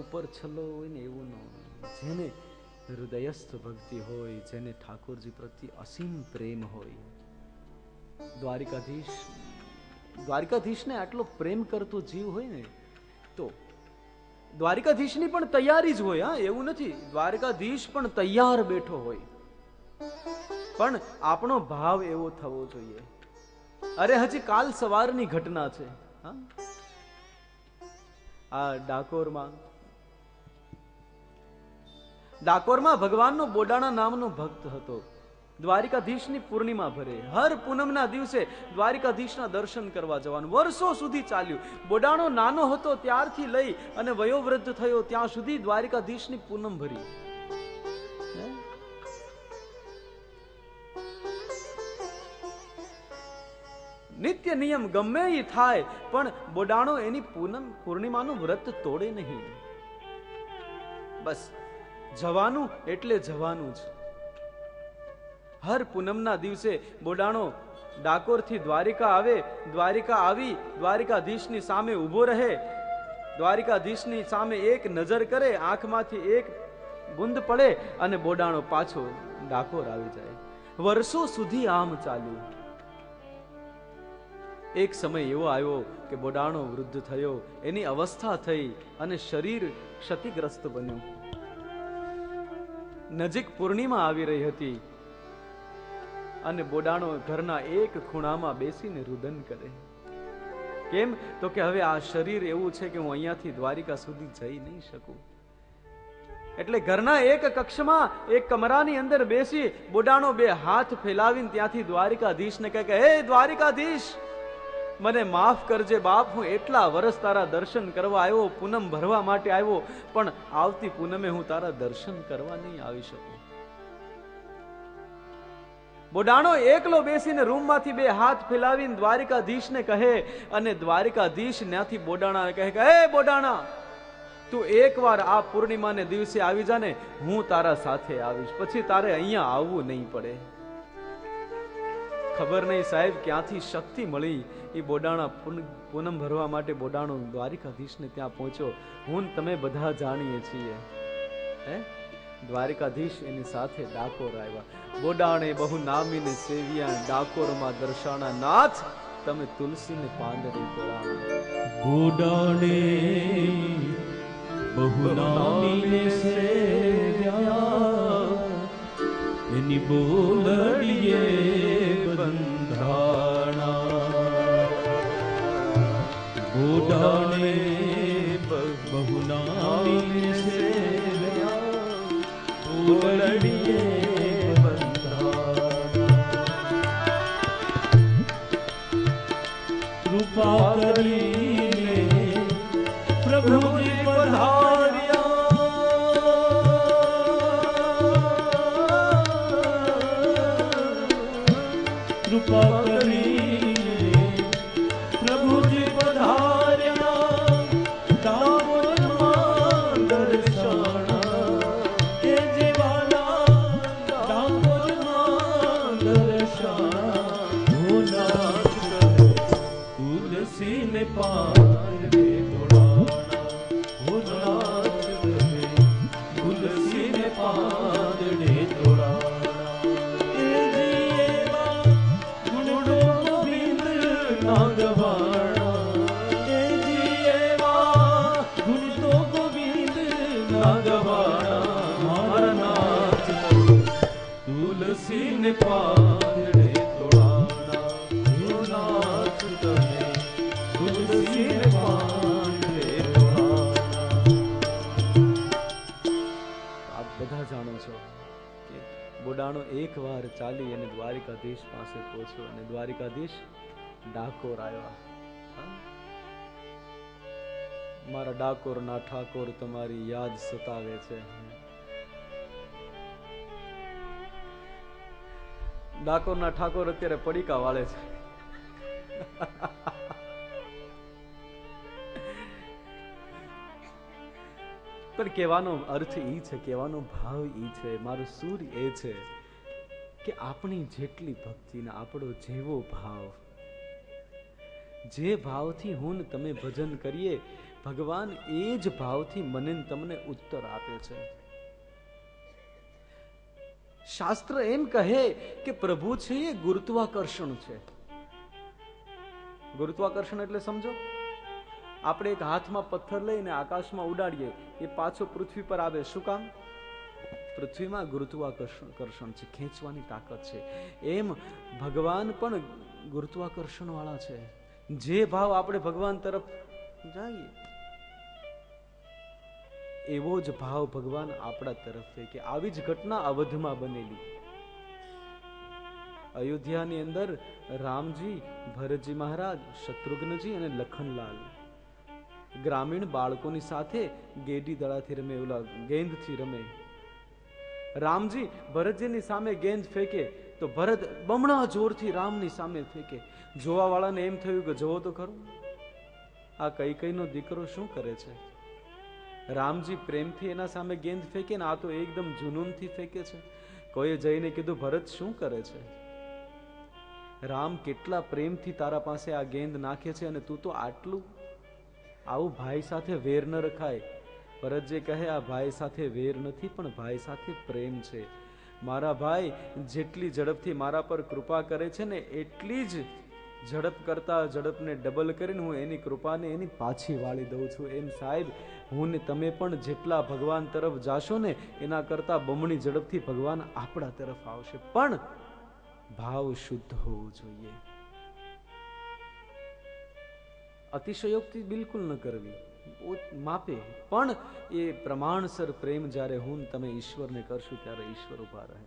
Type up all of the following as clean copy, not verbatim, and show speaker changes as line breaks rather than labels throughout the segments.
ઉપર છલ્લો હોય ને એવું ન હોય. જેને હૃદયસ્થ ભક્તિ હોય, જેને ઠાકોરજી પ્રત્યે અસીમ પ્રેમ હોય, દ્વારિકાધીશને આટલો પ્રેમ કરતો જીવ હોય ને, તો દ્વારિકાધીશની પણ તૈયારી જ હોય. હા, એવું નથી, દ્વારકાધીશ પણ તૈયાર બેઠો હોય, પણ આપણો ભાવ એવો થવો જોઈએ. અરે હજી કાલ સવારની ઘટના છે. હા, આ ડાકોરમાં ભગવાનનો બોડાણા નામનો ભક્ત હતો. દ્વારિકાધીશની પૂર્ણિમા ભરે, હર પૂનમના દિવસે દ્વારિકાધીશના દર્શન કરવા જવાનું વર્ષો સુધી ચાલ્યું. બોડાણો નાનો હતો ત્યારથી લઈ અને વયોવૃદ્ધ થયો ત્યાં સુધી દ્વારિકાધીશની પૂનમ ભરી. નિત્ય નિયમ ગમે એ થાય, પણ બોડાણો એની પૂર્ણિમાનું વ્રત તોડે નહીં. બસ જવાનું એટલે જવાનું જ. હર પૂનમના દિવસે બોડાણો ડાકોરથી દ્વારિકા આવે, દ્વારિકા આવી દ્વારિકાધીશની સામે ઊભો રહે, દ્વારિકાધીશની સામે એક નજર કરે, આંખમાંથી એક બુંદ પડે અને બોડાણો પાછો ડાકોર આવી જાય. વર્ષો સુધી આમ ચાલ્યું. એક સમય એવો આવ્યો કે બોડાણો વૃદ્ધ થયો, એની અવસ્થા થઈ અને શરીર ક્ષતિગ્રસ્ત બન્યું. નજીક પૂર્ણિમા આવી રહી હતી અને બોડાણો ઘરના એક ખૂણામાં બેસીને રુદન કરે. કેમ? તો કે હવે આ શરીર એવું છે કે હું અહીંયાથી દ્વારિકા સુધી જઈ નહીં શકું. એટલે ઘરના એક કક્ષમાં, એક કમરાની અંદર બેસી બોડાણો બે હાથ ફેલાવીને ત્યાંથી દ્વારિકાધીશને કહે કે હે દ્વારિકાધીશ, મને માફ કરજે બાપ, હું એટલા વર્ષ તારા દર્શન કરવા આવ્યો, પૂનમ ભરવા માટે આવ્યો, પણ આવતી પૂનમે હું તારા દર્શન કરવા નહીં આવી શકું. બોડાણો એકલો બેસીને રૂમમાંથી બે હાથ ફેલાવીને દ્વારિકાધીશને કહે, અને દ્વારિકાધીશ ત્યાંથી બોડાણાને કહે કે હે બોડાણા, તું એકવાર આ પૂર્ણિમાને દિવસે આવી જા ને, હું તારા સાથે આવીશ, પછી તારે અહીંયા આવવું નહીં પડે. ખબર નહીં સાહેબ ક્યાંથી શક્તિ મળી. એ બોડાણા પૂનમ ભરવા માટે બોડાણો દ્વારિકાધીશને ત્યાં પહોંચ્યો. હું તમે બધા જાણીએ છીએ, હે દ્વારિકાધીશ એની સાથે ડાકોર આવ્યા. બોડાણે બહુ નામીને સેવિયા, ડાકોરમાં દર્શાણા નાથ, તમે તુલસીને પાંદડે તોડાવો.
બોડાણે બહુ નામીને સેવ્યા, એની બોલડીએ બંધાણા. બોડાણે બહુ નામીને સેવ્યા, બોલડીએ કૃપા કરીને પ્રભુજી પધાર્યા, કૃપા કરીને પ્રભુજી પધાર્યા, ડાકોરમાં દર્શાણા એ જીવાના, ડાકોરમાં દર્શાણા. તુલસીને પાંદડે તોડાણા, હો નાથ તમે તુલસીને પાંદડે તોડાણા. એ જીએવા ગુણડો ગોવિંદ ના ગવાણા, એ જીએવા ગુણડો ગોવિંદ ના ગવાણા. મારા નાથ તુલસીને પાંદડે તોડાણા, હો નાથ તમે તુલસીને પાંદડે તોડાણા.
આપ બધા જાણો છો કે બોડાણો એક વાર ચાલી અને દ્વારિકાધીશ પાસે પહોંચ્યો, અને દ્વારિકાધીશ ડાકોર આવ્યા. મારા ડાકોરના ઠાકોર તમારી યાદ સતાવે છે. ડાકોરના ઠાકોર અત્યારે પડીકા વાળે છે. પણ કહેવાનો અર્થ ઈ છે, કહેવાનો ભાવ ઈ છે, મારું સૂર એ છે કે આપણી જેટલી ભક્તિ ને આપણો જેવો ભાવ, જે ભાવથી હું તમે ભજન કરીએ, ભગવાન એ જ ભાવથી મને ને તમને ઉત્તર આપે છે. શાસ્ત્ર એમ કહે કે પ્રભુ છે એ ગુરુત્વાકર્ષણ છે. ગુરુત્વાકર્ષણ એટલે સમજો, આપણે એક હાથમાં પથ્થર લઈને આકાશમાં ઉડાડીએ, એ પાછો પૃથ્વી પર આવે. શું કામ? પૃથ્વીમાં ગુરુત્વાકર્ષણ છે, ખેંચવાની તાકાત છે. એમ ભગવાન પણ ગુરુત્વાકર્ષણ વાળા છે. જે ભાવ આપણે ભગવાન તરફ જઈએ એવો જ ભાવ ભગવાન આપણા તરફ છે. કે આવી જ ઘટના અવધમાં બનેલી. અયોધ્યાની અંદર રામજી, ભરતજી મહારાજ, શત્રુઘ્નજી અને લખનલાલ ગ્રામીણ બાળકોની સાથે ગેડી દડાથી રમે, ઓલા ગેંદથી રમે. રામજી ભરતજીની સામે ગેંદ ફેંકે તો ભરત બમણા જોરથી રામની સામે ફેંકે. જોવા વાળાને એમ થયું કે જોવો તો ખરું, આ કૈકેયીનો દીકરો શું કરે છે. રામજી પ્રેમથી એના સામે ગેંદ ફેંકે ને આ તો એકદમ જુનૂનથી ફેંકે છે. કોઈએ જઈને કીધું, ભરત શું કરે છે? રામ કેટલા પ્રેમથી તારા પાસે આ ગેંદ નાખે છે અને તું તો આટલું. આવું ભાઈ સાથે વેર ન રખાય. ભરતજી કહે, આ ભાઈ સાથે વેર નથી, પણ ભાઈ સાથે પ્રેમ છે. મારા ભાઈ જેટલી ઝડપથી મારા પર કૃપા કરે છે ને એટલી જ ઝડપ કરતા ઝડપને ડબલ કરીને હું એની કૃપાને એની પાછી વાળી દઉં છું. એમ સાહેબ, હું ને તમે પણ જેટલા ભગવાન તરફ જાશો ને એના કરતા બમણી ઝડપથી ભગવાન આપણા તરફ આવશે. પણ ભાવ શુદ્ધ હોવો જોઈએ. અતિશયોક્તિ બિલકુલ ન કરવી, માપે. પણ એ પ્રમાણસર પ્રેમ જ્યારે હું તમે ઈશ્વરને કરશું ત્યારે ઈશ્વર ઉભા રહે.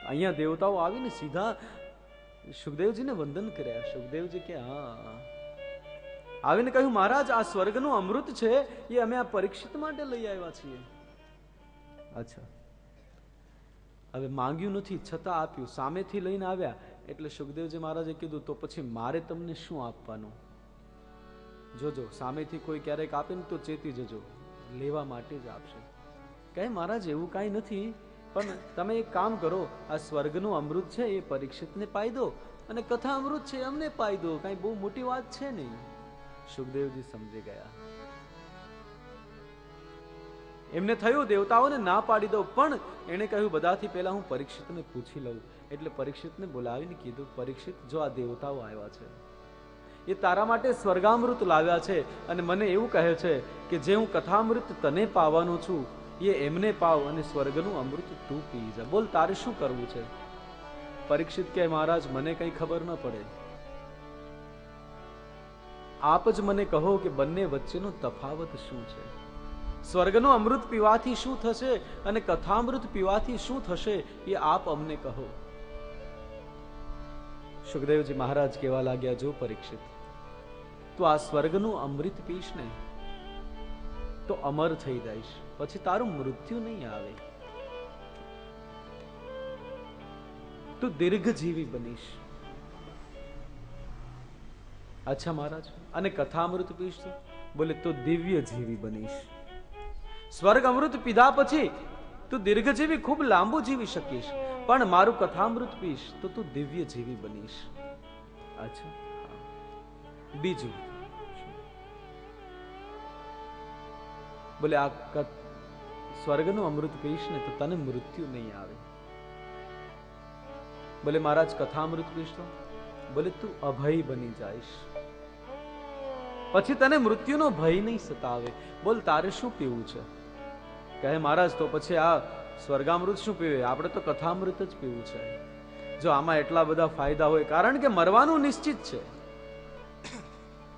અહીંયા દેવતાઓ આવીને સીધા સુખદેવજીને વંદન કર્યા. સુખદેવજી કે હા, આવીને કહ્યું, મહારાજ આ સ્વર્ગનું અમૃત છે એ અમે આ પરીક્ષિત માટે લઈ આવ્યા છીએ. અચ્છા, હવે માંગ્યું નથી છતાં આપ્યું, સામેથી લઈને આવ્યા. એટલે સુખદેવજી મહારાજે કીધું, તો પછી મારે તમને શું આપવાનું? જોજો, સામેથી કોઈ ક્યારેક આપે ને તો ચેતી જજો, લેવા માટે જ આપશે. કહે, મહારાજ એવું કાંઈ નથી, પણ તમે એક કામ કરો, આ સ્વર્ગનું અમૃત છે એ પરીક્ષિતને પાઈ દો અને કથા અમૃત છે અમને પાઈ દો. કાંઈ બહુ મોટી વાત છે નહીં. સુખદેવજી સમજી ગયા. એમને થયું દેવતાઓને ના પાડી દઉં, પણ એને કહ્યું બધાથી પહેલા હું પરીક્ષિતને પૂછી લઉં. એટલે પરીક્ષિતને બોલાવીને કીધું, પરીક્ષિત, જો આ દેવતાઓ આવ્યા છે એ તારા માટે સ્વર્ગામૃત લાવ્યા છે અને મને એવું કહે છે કે જે હું કથામૃત તને પાવાનો છું એ એમને પાવ અને સ્વર્ગનું અમૃત તું પી જા. બોલ, તારે શું કરવું છે? પરીક્ષિત કહે, મહારાજ મને કઈ ખબર ન પડે, આપ જ મને કહો કે બંને વચ્ચેનો તફાવત શું છે. સ્વર્ગનું અમૃત પીવાથી શું થશે અને કથામૃત પીવાથી શું થશે એ આપ અમને કહો. સુખદેવજી મહારાજ કહેવા લાગ્યા, જો પરીક્ષિત, તું આ સ્વર્ગનું અમૃત પીશ ને તો અમર થઈ જઈશ, પછી તારું મૃત્યુ નહીં આવે. તું દીર્ઘજીવી બનીશ. અચ્છા મહારાજ, અને કથામૃત પીશ તો? બોલે, તો દિવ્ય જીવી બનીશ. સ્વર્ગ અમૃત પીધા પછી તું દીર્ઘજીવી ખૂબ લાંબુ જીવી શકીશ, પણ મારું કથામૃત પીશ તો તું દિવ્ય જીવી બનીશ. અચ્છા, બીજું? બોલે, આ સ્વર્ગનું અમૃત પીશ ને તો તને મૃત્યુ નહીં આવે. બોલે, મહારાજ કથામૃત પીશ તો? બોલે, તું અભય બની જાઈશ, પછી તને મૃત્યુનો ભય નહીં સતાવે. બોલ, તારે શું પીવું છે? કહે, મહારાજ તો પછી આ સ્વર્ગામૃત શું પીવે? આપણે તો કથામૃત જ પીવું છે. જો આમાં એટલા બધા ફાયદા હોય, કારણ કે મરવાનું નિશ્ચિત છે.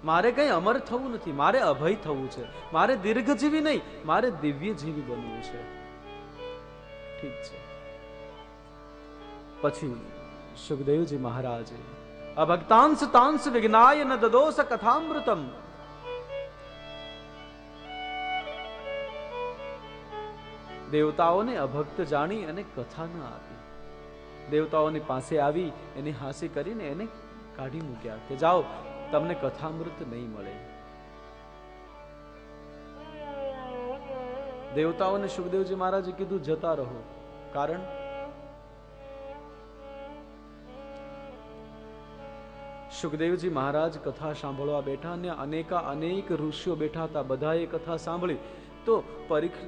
મારે કઈ અમર થવું નથી, મારે અભય થવું છે. મારે દીર્ઘજીવી નહીં, મારે દિવ્યજીવી બનવું છે. ઠીક છે. પછી સુખદેવજી મહારાજે અભક્તાંશ તાંશ વિઘ્નાય ન દદોસ કથામૃતમ. દેવતાઓને અભક્ત જાણી અને કથા ન આપી. દેવતાઓની પાસે આવી એને હાંસી કરીને એને કાઢી મૂક્યા કે જાઓ, તમને કથામૃત નહીં મળે. દેવતાઓને સુખદેવજી મહારાજે કીધું, જતા રહો. કારણ સુખદેવજી મહારાજ કથા સાંભળવા બેઠા અને અનેક ઋષિઓ બેઠા હતા. બધાએ કથા સાંભળી. તો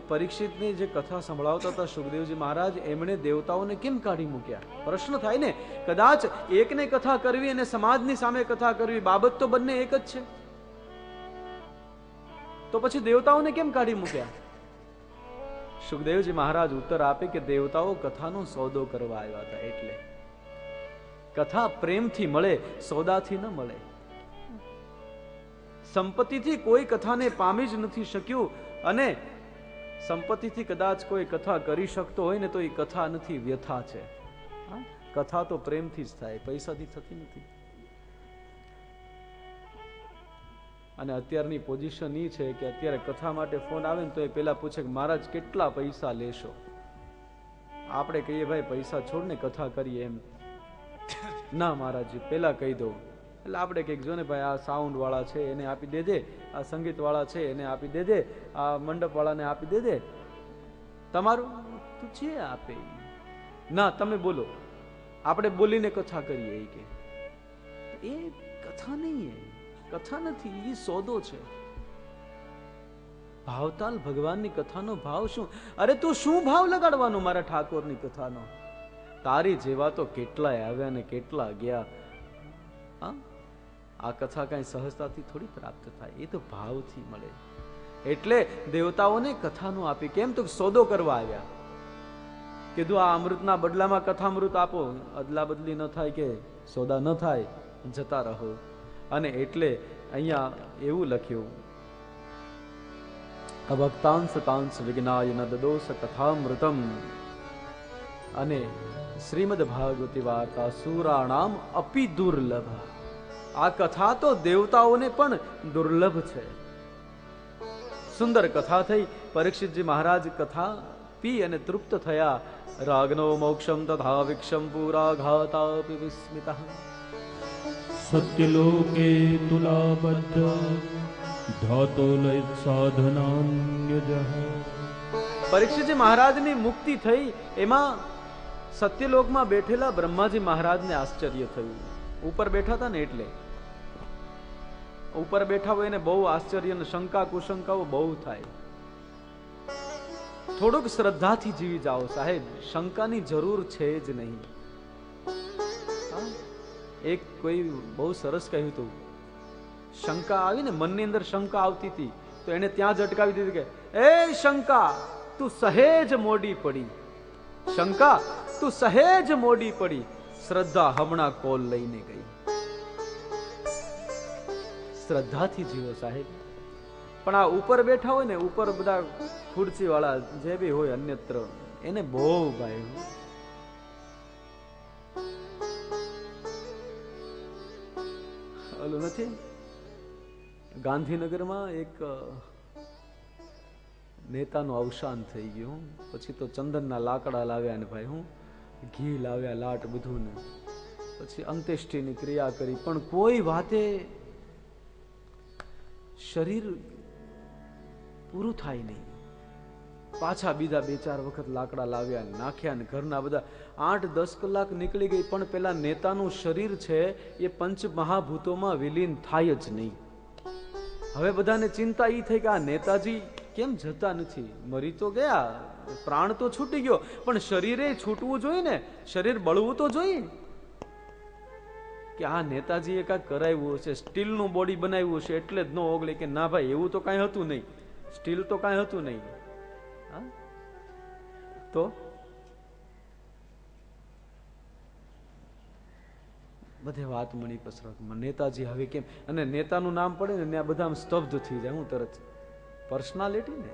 પરીક્ષિતને જે કથા સંભળાવતા હતા સુખદેવજી મહારાજ, એમણે દેવતાઓને કેમ કાઢી મૂક્યા? પ્રશ્ન થાય ને, કદાચ એકને કથા કરવી અને સમાજની સામે કથા કરવી, બાબત તો બંને એક જ છે, તો પછી દેવતાઓને કેમ કાઢી મૂક્યા? સુખદેવજી મહારાજ ઉત્તર આપે કે દેવતાઓ કથાનો સોદો કરવા આવ્યા હતા. એટલે કથા પ્રેમથી મળે, સોદાથી ન મળે. સંપત્તિથી કોઈ કથાને પામી જ નથી શક્યું, અને સંપત્તિથી કદાચ કોઈ કથા કરી શકતો હોય ને તો એ કથા નથી, વ્યથા છે. કથા તો પ્રેમથી જ થાય, પૈસાથી થતી નથી. અને અત્યારની પોઝિશન એ છે કે અત્યારે કથા માટે ફોન આવે ને તો એ પેલા પૂછે કે મહારાજ કેટલા પૈસા લેશો? આપણે કહીએ ભાઈ પૈસા છોડ ને, કથા કરીએ. એમ ના મહારાજજી પેલા કહી દો. એટલે આપણે કઈક જો ને ભાઈ આ સાઉન્ડ વાળા છે એને આપી દેજે, આ સંગીત વાળા છે એને આપી દેજે, આ મંડપ વાળાને આપી દેજે. તમારું તું જે આપે ના, તમે બોલો, આપણે બોલીને કથા કરીએ. એ કે એ કથા નહીં, કથા નથી, એ સોદો છે. ભાવતાલ ભગવાનની કથાનો ભાવ શું? અરે તું શું ભાવ લગાડવાનો મારા ઠાકોરની કથાનો? તારી જેવા તો કેટલાય આવ્યા ને કેટલા ગયા. આ કથા કઈ સહજતાથી થોડી પ્રાપ્ત થાય, એ તો ભાવથી મળે. એટલે દેવતાઓને કથાનું આપી. કેમ? તો સોદો કરવા આવ્યા. કીધું આ અમૃતના બદલામાં કથામૃત આપો, અદલા બદલી ન થાય કે સોદા ન થાય, જતા રહો. અને એટલે અહીંયા એવું લખ્યું, અભક્તાંશ તાંશ વિજ્ઞાય ન દદોષ કથામૃતમ. અને શ્રીમદ ભાગવતી વાર્તા સુરાણામ અપી દુર્લભ. આ કથા તો દેવતાઓને પણ દુર્લભ છે. સુંદર કથા થઈ. પરીક્ષિતજી મહારાજ કથા પી અને તૃપ્ત થયા. રાગનો મોક્ષમ તથા વિક્ષમ પુરા ઘાતાપી વિસ્મિતઃ.
સત્યલોકે તુલાબદ્ધ ધાતોલય સાધનાન્યજઃ.
પરીક્ષિતજી મહારાજની મુક્તિ થઈ. એમાં સત્યલોકમાં બેઠેલા બ્રહ્માજી મહારાજને આશ્ચર્ય થયું. ઉપર બેઠા હતા ને એટલે ઉપર બેઠા હોય એને બહુ આશ્ચર્ય ને શંકા કુશંકાઓ બહુ થાય. થોડુંક શ્રદ્ધાથી જીવી જાઓ સાહેબ, શંકાની જરૂર છે જ નહીં. એક કોઈ બહુ સરસ કહ્યું હતું, શંકા આવી ને મનની અંદર શંકા આવતી હતી તો એને ત્યાં જ અટકાવી દીધી કે એ શંકા તું સહેજ મોડી પડી, શંકા તું સહેજ મોડી પડી, શ્રદ્ધા હમણાં કોલ લઈને ગઈ. શ્રદ્ધાથી જીવો સાહેબ. પણ આ ઉપર બેઠા હોય ને, ઉપર બધા ખુરશી વાળા જે બી હોય અન્યત્ર, એને બહુ ભાઈ. ઓલું નથી, ગાંધીનગરમાં એક નેતાનું અવસાન થઈ ગયું. પછી તો ચંદનના લાકડા લાવ્યા ને ભાઈ, હું ઘી લાવ્યા, લાટ બધું ને પછી અંત્યેષ્ટિની ક્રિયા કરી. પણ કોઈ વાતે શરીર પૂરું થાય નહીં. પાછા બીજા 2-4 વખત લાકડા લાવ્યા, નાખ્યા ને ઘરના બધા 8-10 કલાક નીકળી ગઈ. પણ પેલા નેતાનું શરીર છે એ પંચ મહાભૂતોમાં વિલીન થાય જ નહીં. હવે બધાને ચિંતા એ થઈ કે આ નેતાજી કેમ જતા નથી? મરી તો ગયા, પ્રાણ તો છૂટી ગયો, પણ શરીરે છૂટવું જોઈએ ને, શરીર બળવું તો જોઈએ. કે આ નેતાજીએ કાંઈક કરાવ્યું હશે, સ્ટીલનું બોડી બનાવ્યું હશે એટલે જ ન ઓગળે. કે ના ભાઈ, એવું તો કાંઈ હતું નહીં, સ્ટીલ તો કાંઈ હતું નહીં. તો બધે વાત મળી પસરતમાં નેતાજી હવે કેમ, અને નેતાનું નામ પડે ને ત્યાં બધા સ્તબ્ધ થઈ જાય. હું તરત પર્સનાલિટી ને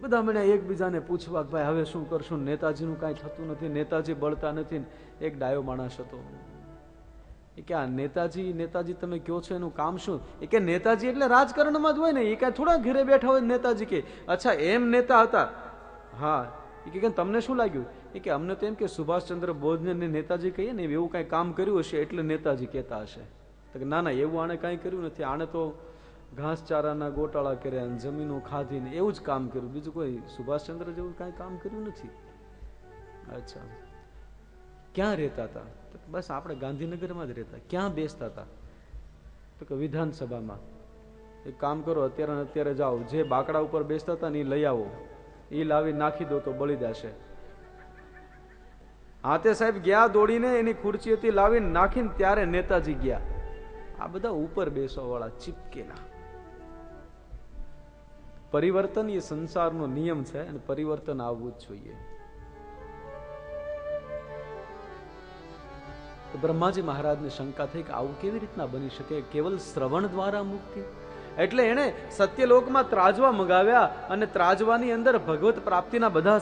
બધા મને એકબીજાને પૂછવા ભાઈ હવે શું કરશું, નેતાજીનું કાંઈ થતું નથી, નેતાજી બળતા નથી. એક ડાયો માણસ હતો, એ કે આ નેતાજી તમે કહો છો એનું કામ શું? એ કે નેતાજી એટલે રાજકારણમાં જ હોય ને, એ કાંઈ થોડા ઘરે બેઠા હોય નેતાજી. કે અચ્છા એમ નેતા હતા? હા. એ કે તમને શું લાગ્યું? એ કે અમને તો એમ કે સુભાષચંદ્ર બોઝને નેતાજી કહીએ ને એવું કાંઈ કામ કર્યું હશે એટલે નેતાજી કહેતા હશે. તો કે ના ના, એવું આણે કાંઈ કર્યું નથી, આણે તો ઘાસચારાના ગોટાળા કર્યા, જમીનો ખાધીને એવું જ કામ કર્યું, બીજું કોઈ સુભાષચંદ્ર જેવું કાંઈ કામ કર્યું નથી. અચ્છા, ક્યાં રહેતા હતા? તો બસ આપણે ગાંધીનગરમાં જ રહેતા. ક્યાં બેસતા હતા? તો કે વિધાનસભામાં. એક કામ કરો, અત્યારે ને અત્યારે જાઓ, જે બાકડા ઉપર બેસતા હતા ને એ લઈ આવો, એ લાવી નાખી દો તો બળી જશે. હાથે સાહેબ ગયા દોડીને, એની ખુરશી હતી લાવીને નાખીને ત્યારે નેતાજી ગયા. આ બધા ઉપર બેસવા વાળા ચીપકેલા. પરિવર્તન એ સંસારનો નિયમ છે અને પરિવર્તન આવવું જ જોઈએ. તો બ્રહ્માજી મહારાજને શંકા થઈ કે આવું કેવી રીતના બની શકે? કેવલ શ્રવણ દ્વારા મુક્તિ? એટલે એણે સત્યલોકમાં ત્રાજવા મંગાવ્યા અને ત્રાજવાની અંદર ભગવત પ્રાપ્તિના બધા